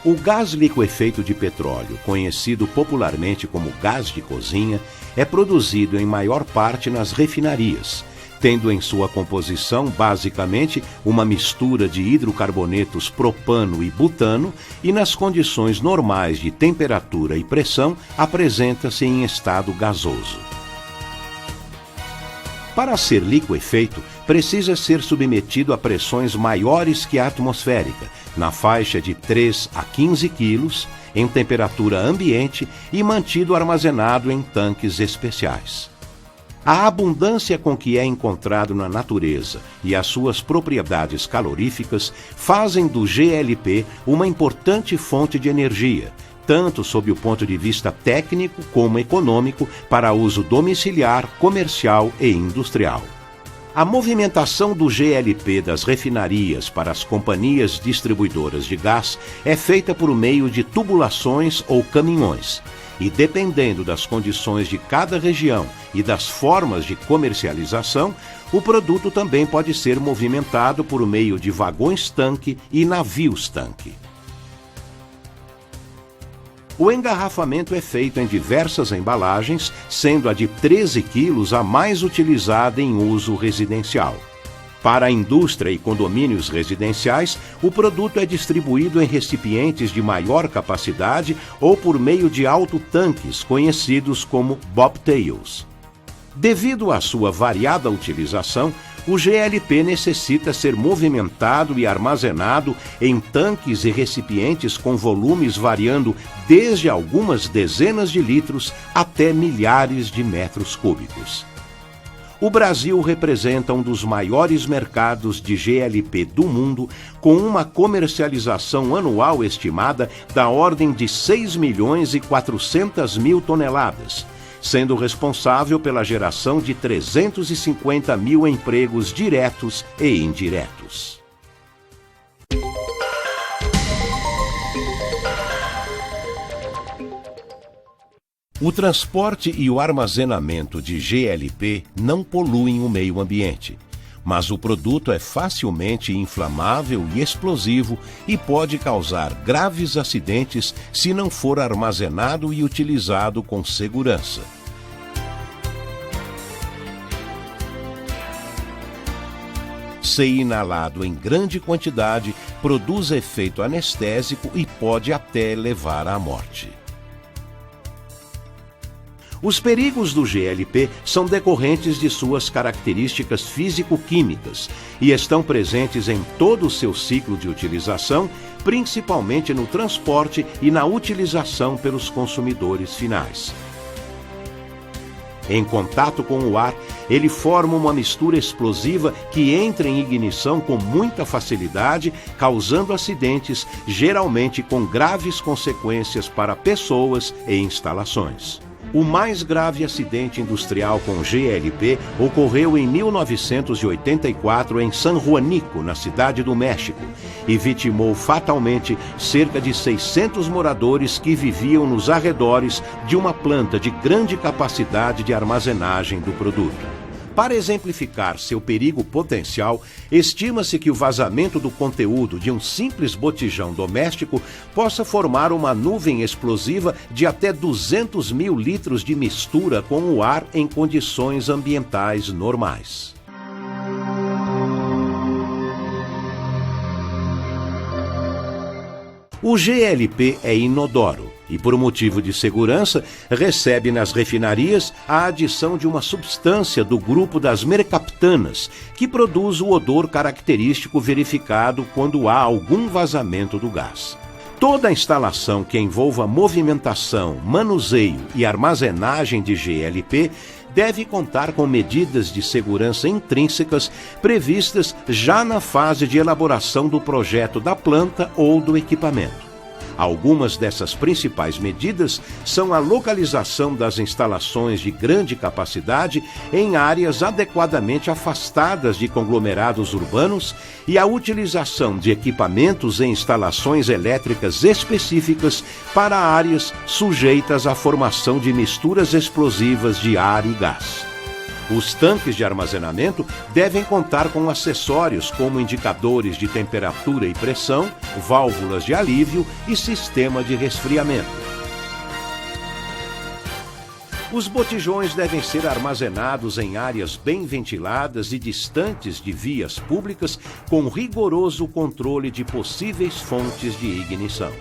O gás liquefeito de petróleo, conhecido popularmente como gás de cozinha, é produzido em maior parte nas refinarias, tendo em sua composição basicamente uma mistura de hidrocarbonetos propano e butano e nas condições normais de temperatura e pressão apresenta-se em estado gasoso. Para ser liquefeito, precisa ser submetido a pressões maiores que a atmosférica, na faixa de 3 a 15 quilos, em temperatura ambiente e mantido armazenado em tanques especiais. A abundância com que é encontrado na natureza e as suas propriedades caloríficas fazem do GLP uma importante fonte de energia, tanto sob o ponto de vista técnico como econômico, para uso domiciliar, comercial e industrial. A movimentação do GLP das refinarias para as companhias distribuidoras de gás é feita por meio de tubulações ou caminhões, e dependendo das condições de cada região e das formas de comercialização, o produto também pode ser movimentado por meio de vagões-tanque e navios-tanque. O engarrafamento é feito em diversas embalagens, sendo a de 13 quilos a mais utilizada em uso residencial. Para a indústria e condomínios residenciais, o produto é distribuído em recipientes de maior capacidade ou por meio de autotanques, conhecidos como bobtails. Devido à sua variada utilização, o GLP necessita ser movimentado e armazenado em tanques e recipientes com volumes variando desde algumas dezenas de litros até milhares de metros cúbicos. O Brasil representa um dos maiores mercados de GLP do mundo, com uma comercialização anual estimada da ordem de 6.400.000 toneladas, sendo responsável pela geração de 350 mil empregos diretos e indiretos. O transporte e o armazenamento de GLP não poluem o meio ambiente, mas o produto é facilmente inflamável e explosivo e pode causar graves acidentes se não for armazenado e utilizado com segurança. Se inalado em grande quantidade, produz efeito anestésico e pode até levar à morte. Os perigos do GLP são decorrentes de suas características físico-químicas e estão presentes em todo o seu ciclo de utilização, principalmente no transporte e na utilização pelos consumidores finais. Em contato com o ar, ele forma uma mistura explosiva que entra em ignição com muita facilidade, causando acidentes, geralmente com graves consequências para pessoas e instalações. O mais grave acidente industrial com GLP ocorreu em 1984 em San Juanico, na Cidade do México, e vitimou fatalmente cerca de 600 moradores que viviam nos arredores de uma planta de grande capacidade de armazenagem do produto. Para exemplificar seu perigo potencial, estima-se que o vazamento do conteúdo de um simples botijão doméstico possa formar uma nuvem explosiva de até 200 mil litros de mistura com o ar em condições ambientais normais. O GLP é inodoro e, por motivo de segurança, recebe nas refinarias a adição de uma substância do grupo das mercaptanas, que produz o odor característico verificado quando há algum vazamento do gás. Toda instalação que envolva movimentação, manuseio e armazenagem de GLP deve contar com medidas de segurança intrínsecas previstas já na fase de elaboração do projeto da planta ou do equipamento. Algumas dessas principais medidas são a localização das instalações de grande capacidade em áreas adequadamente afastadas de conglomerados urbanos e a utilização de equipamentos e instalações elétricas específicas para áreas sujeitas à formação de misturas explosivas de ar e gás. Os tanques de armazenamento devem contar com acessórios como indicadores de temperatura e pressão, válvulas de alívio e sistema de resfriamento. Os botijões devem ser armazenados em áreas bem ventiladas e distantes de vias públicas, com rigoroso controle de possíveis fontes de ignição.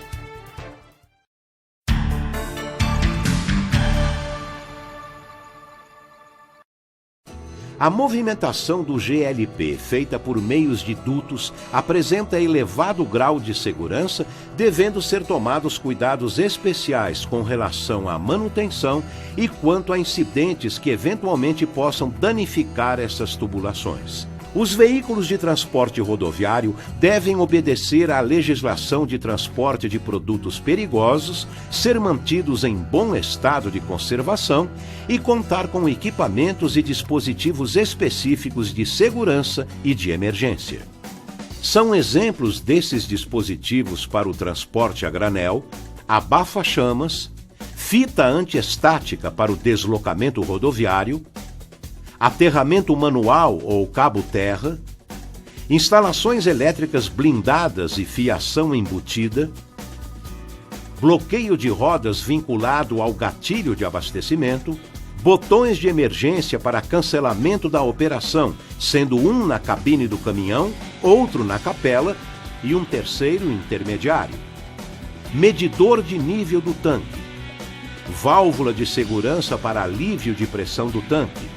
A movimentação do GLP feita por meios de dutos apresenta elevado grau de segurança, devendo ser tomados cuidados especiais com relação à manutenção e quanto a incidentes que eventualmente possam danificar essas tubulações. Os veículos de transporte rodoviário devem obedecer à legislação de transporte de produtos perigosos, ser mantidos em bom estado de conservação e contar com equipamentos e dispositivos específicos de segurança e de emergência. São exemplos desses dispositivos para o transporte a granel, abafa-chamas, fita antiestática para o deslocamento rodoviário, aterramento manual ou cabo-terra, instalações elétricas blindadas e fiação embutida, bloqueio de rodas vinculado ao gatilho de abastecimento, botões de emergência para cancelamento da operação, sendo um na cabine do caminhão, outro na capela e um terceiro intermediário, medidor de nível do tanque, válvula de segurança para alívio de pressão do tanque,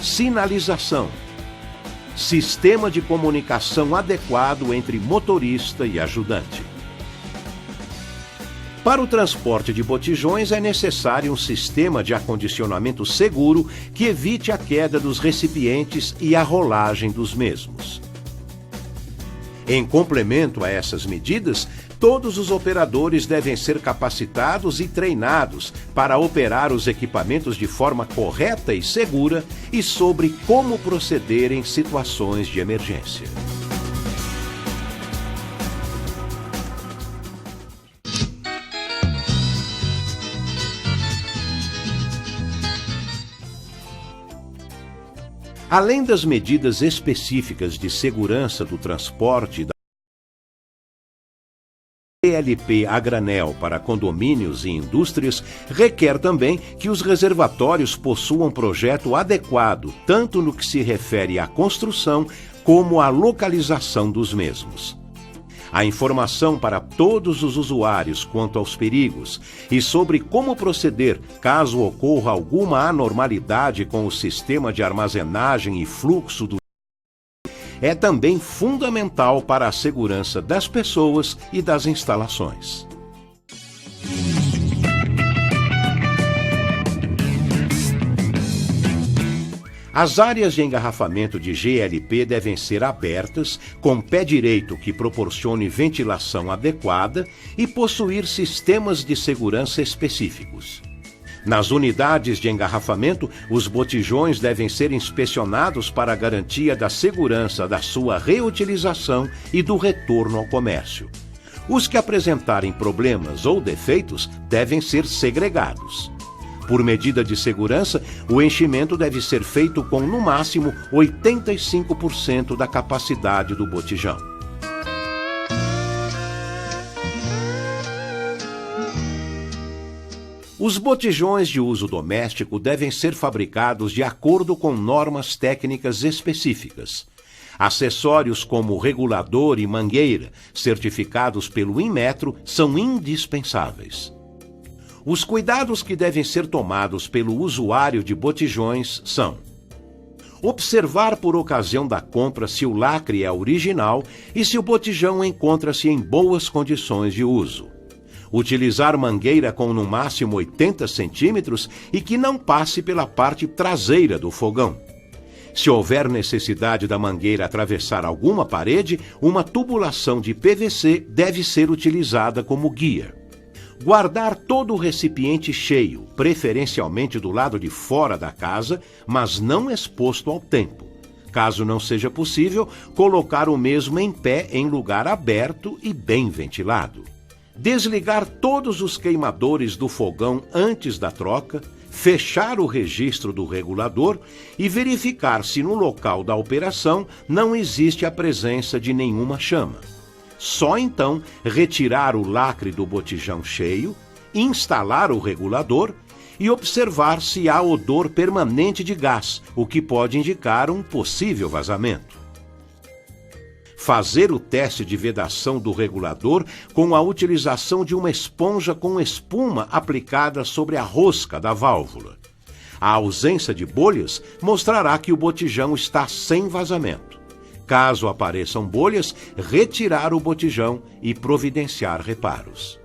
sinalização, sistema de comunicação adequado entre motorista e ajudante. Para o transporte de botijões é necessário um sistema de acondicionamento seguro que evite a queda dos recipientes e a rolagem dos mesmos. Em complemento a essas medidas, todos os operadores devem ser capacitados e treinados para operar os equipamentos de forma correta e segura e sobre como proceder em situações de emergência. Além das medidas específicas de segurança do transporte da GLP a granel para condomínios e indústrias, requer também que os reservatórios possuam projeto adequado, tanto no que se refere à construção como à localização dos mesmos. A informação para todos os usuários quanto aos perigos e sobre como proceder caso ocorra alguma anormalidade com o sistema de armazenagem e fluxo do é também fundamental para a segurança das pessoas e das instalações. As áreas de engarrafamento de GLP devem ser abertas, com pé direito que proporcione ventilação adequada e possuir sistemas de segurança específicos. Nas unidades de engarrafamento, os botijões devem ser inspecionados para a garantia da segurança da sua reutilização e do retorno ao comércio. Os que apresentarem problemas ou defeitos devem ser segregados. Por medida de segurança, o enchimento deve ser feito com, no máximo, 85% da capacidade do botijão. Os botijões de uso doméstico devem ser fabricados de acordo com normas técnicas específicas. Acessórios como regulador e mangueira, certificados pelo Inmetro, são indispensáveis. Os cuidados que devem ser tomados pelo usuário de botijões são: Observar por ocasião da compra se o lacre é original e se o botijão encontra-se em boas condições de uso. Utilizar mangueira com no máximo 80 centímetros e que não passe pela parte traseira do fogão. Se houver necessidade da mangueira atravessar alguma parede, uma tubulação de PVC deve ser utilizada como guia. Guardar todo o recipiente cheio, preferencialmente do lado de fora da casa, mas não exposto ao tempo. Caso não seja possível, colocar o mesmo em pé em lugar aberto e bem ventilado. Desligar todos os queimadores do fogão antes da troca, fechar o registro do regulador e verificar se no local da operação não existe a presença de nenhuma chama. Só então retirar o lacre do botijão cheio, instalar o regulador e observar se há odor permanente de gás, o que pode indicar um possível vazamento. Fazer o teste de vedação do regulador com a utilização de uma esponja com espuma aplicada sobre a rosca da válvula. A ausência de bolhas mostrará que o botijão está sem vazamento. Caso apareçam bolhas, retirar o botijão e providenciar reparos.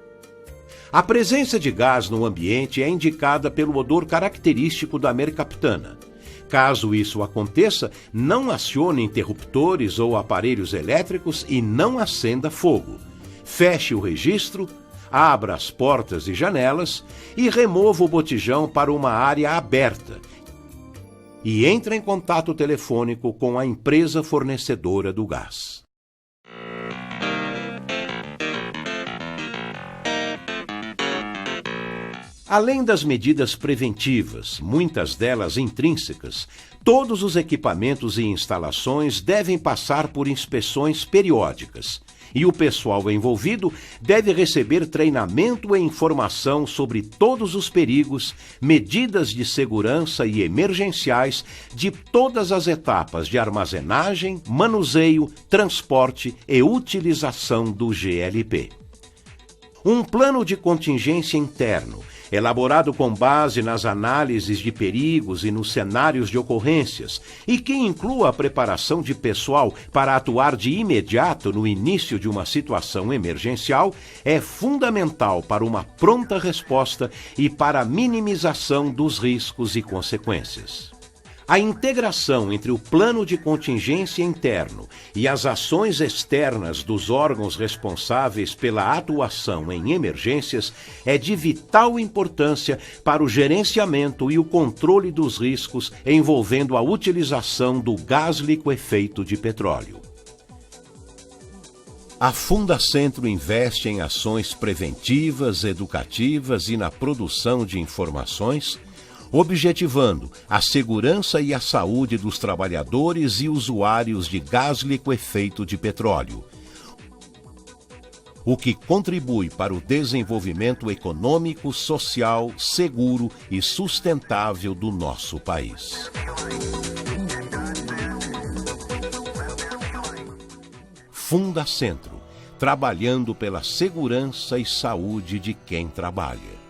A presença de gás no ambiente é indicada pelo odor característico da mercaptana. Caso isso aconteça, não acione interruptores ou aparelhos elétricos e não acenda fogo. Feche o registro, abra as portas e janelas e remova o botijão para uma área aberta. E entre em contato telefônico com a empresa fornecedora do gás. Além das medidas preventivas, muitas delas intrínsecas, todos os equipamentos e instalações devem passar por inspeções periódicas. E o pessoal envolvido deve receber treinamento e informação sobre todos os perigos, medidas de segurança e emergenciais de todas as etapas de armazenagem, manuseio, transporte e utilização do GLP. Um plano de contingência interno, elaborado com base nas análises de perigos e nos cenários de ocorrências, e que inclua a preparação de pessoal para atuar de imediato no início de uma situação emergencial, é fundamental para uma pronta resposta e para a minimização dos riscos e consequências. A integração entre o plano de contingência interno e as ações externas dos órgãos responsáveis pela atuação em emergências é de vital importância para o gerenciamento e o controle dos riscos envolvendo a utilização do gás liquefeito de petróleo. A Fundacentro investe em ações preventivas, educativas e na produção de informações, objetivando a segurança e a saúde dos trabalhadores e usuários de gás liquefeito de petróleo, o que contribui para o desenvolvimento econômico, social, seguro e sustentável do nosso país. Fundacentro, trabalhando pela segurança e saúde de quem trabalha.